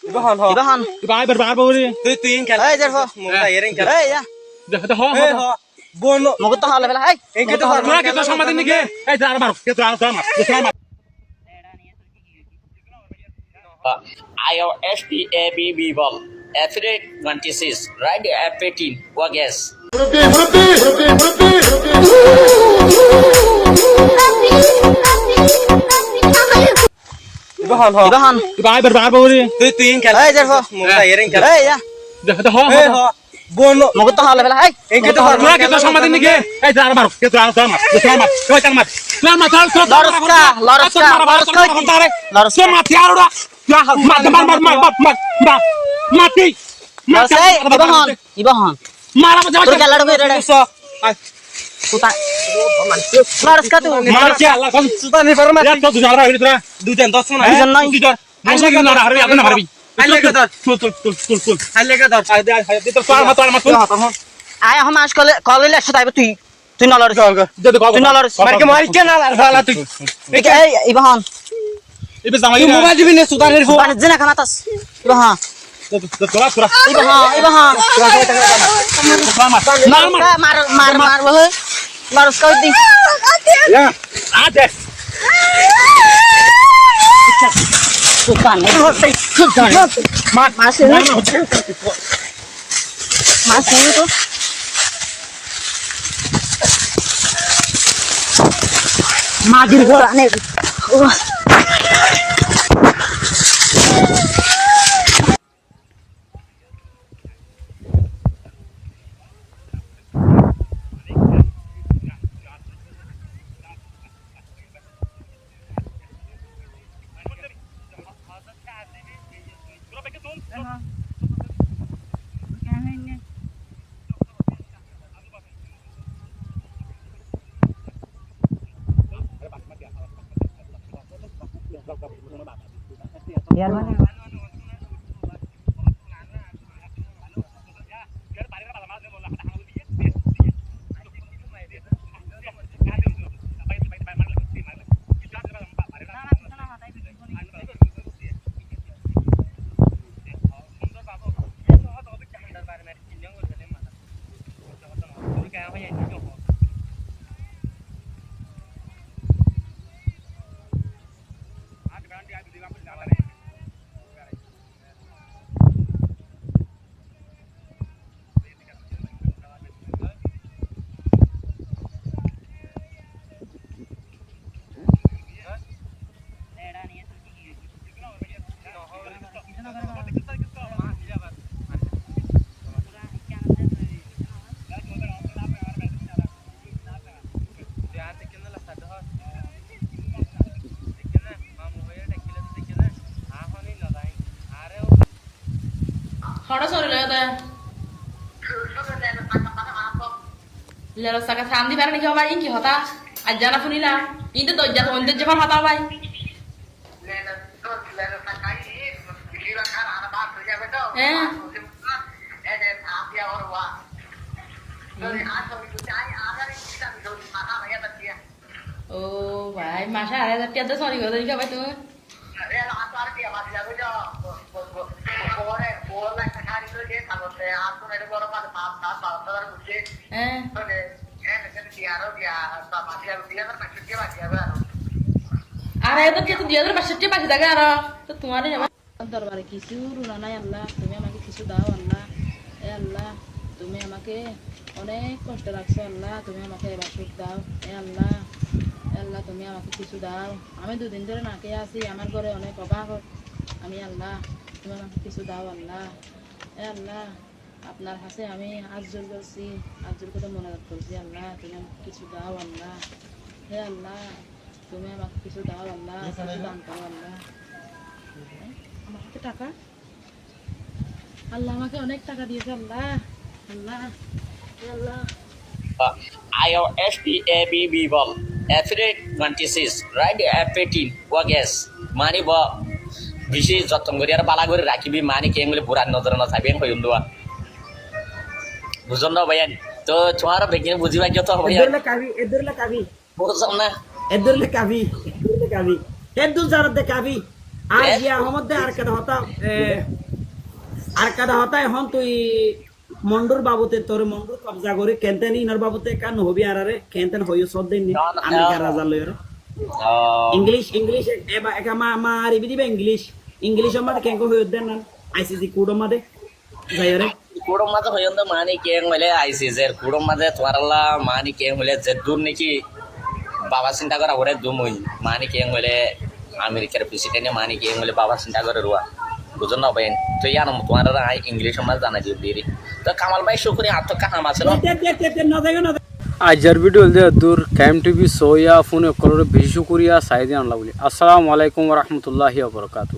Ibahan ho. Ibahan. Ibai berbar bori. Tu yang kan. Hey, Jerho. Mula yang kan. Hey, ya. Dah ho. Hey ho. Bono. Mau kita hal level. Hey. Engke tu har. Kira kita sama ini ke? Jangan marah. Kita sama. Kita IOSTABB ball. Affiliate 26. Right F18. Wagas. Ibahan ho. Ibahan. Ibai berbar bori. Tu yang kan. Hey, Jerho. Mula yang kan. Hey, ya. Dah ho. Hey ho. Bono. Mau kita hal level. Hey. Engke tu har. Kira kita sama ini ke? Jangan marah. Kita sama. Selamat. Selamat ya udah. Ya, mati. Ibahan. Marah macam Tur jalan dulu, Rere. Putar. Laras ka tu. Marah ya Allah kan. Sultan ni farma. Ya tuh jalan ini tuh. Dujan 10 mana. Dujan nai. Masuk ke nara hari apa nara hari. Halle ka dar. Tul. Halle ka dar. Itu soal matu. Ayo हम आज call ले अच्छा type तू ना लड़ तू ना लड़ Mari ke mari ke na la tu. ए इबाहन Ibu sama Tu ini. mobile ni Sultan ni phone. बान जना कमातस इबाहन Surah. इबाहन Selamat. मार वो लड़ उसका दी Ya, ada. सुल्तान मासे तो मागिर घराने यार Khói nó sôi rồi ta. Lelo saka tham di barang ni kau bay inki hota. Ajana pun ila. Ini tu jatuh untuk jepang hota bay. Oh, bay. Masya Allah. Tapi ada sorry kau tadi kau bay tu. Are itu kita dia tu pasti pasti dah karo. Tu tuan ni apa? দরবারে কিছু রুনা নাই আল্লাহ তুমি আমাকে কিছু দাও আল্লাহ এ আল্লাহ তুমি আমাকে অনেক কষ্ট রাখছো আল্লাহ তুমি আমাকে এবার সুখ দাও এ আল্লাহ তুমি আমাকে কিছু দাও আমি দুদিন ধরে না খেয়ে আছি আমার ঘরে অনেক অভাব আমি আল্লাহ তুমি আমাকে কিছু দাও আল্লাহ এ আল্লাহ আপনার কাছে আমি আজজোর করছি আজজোর কথা মনে করছি আল্লাহ তুমি আমাকে কিছু দাও আল্লাহ হে আল্লাহ তুমি আমাকে কিছু দাও আল্লাহ কিছু দান করো আল্লাহ আমাকে টাকা আল্লাহ আমাকে অনেক টাকা দিয়েছে আল্লাহ আল্লাহ আল্লাহ IOSTABB ball. Affiliate 26. Right F18. Wagas. Mani bo. Bisi jotong gori ar bala gori rakibi mani kengule buran nodor na saben koyum doa. Buzon na bayan. To chumara begin bujiba joto bayan. इधर ले कावी Buzon na. इधर ले कावी इधर ले कावी আর ইয়া হমদে আর কাদা হতা এখন তুই মন্ডুর বাবুতে তোর মন্ডুর কবজা করে কেনতেন ইনার বাবুতে কান হবি আরে কেনতেন হইও সদ্দিন নি আমেরিকা রাজা লয়র ইংলিশ এবা একা মা আরবি দিবে ইংলিশ আমাদের কেন হইও দেন না আইসিসি কোড আমাদের যায়রে কুড়ম মাঝে হইন্দ মানি কেং হইলে আইসিসের কুড়ম মাঝে তোয়ারলা মানি কেং হইলে যে দূর নাকি বাবা চিন্তা করা ওরে দুমই মানি কেং হইলে আমেরিকার প্রেসিডেন্টে মানি কেং হইলে বাবা চিন্তা করে রুয়া বুঝুন না ভাই তো ইয়ানো তোয়ারা ইংলিশ মাঝে জানা দিও দিরি তো কামাল ভাই শুকরি আত্ম কাহাম আছে না আজার ভিডিও দে দূর ক্যাম টিভি সোয়া ফোনে করলে বেশি শুকরিয়া সাইদিন আল্লাহ বলি আসসালামু আলাইকুম ওয়া রাহমাতুল্লাহি ওয়া বারাকাতুহু।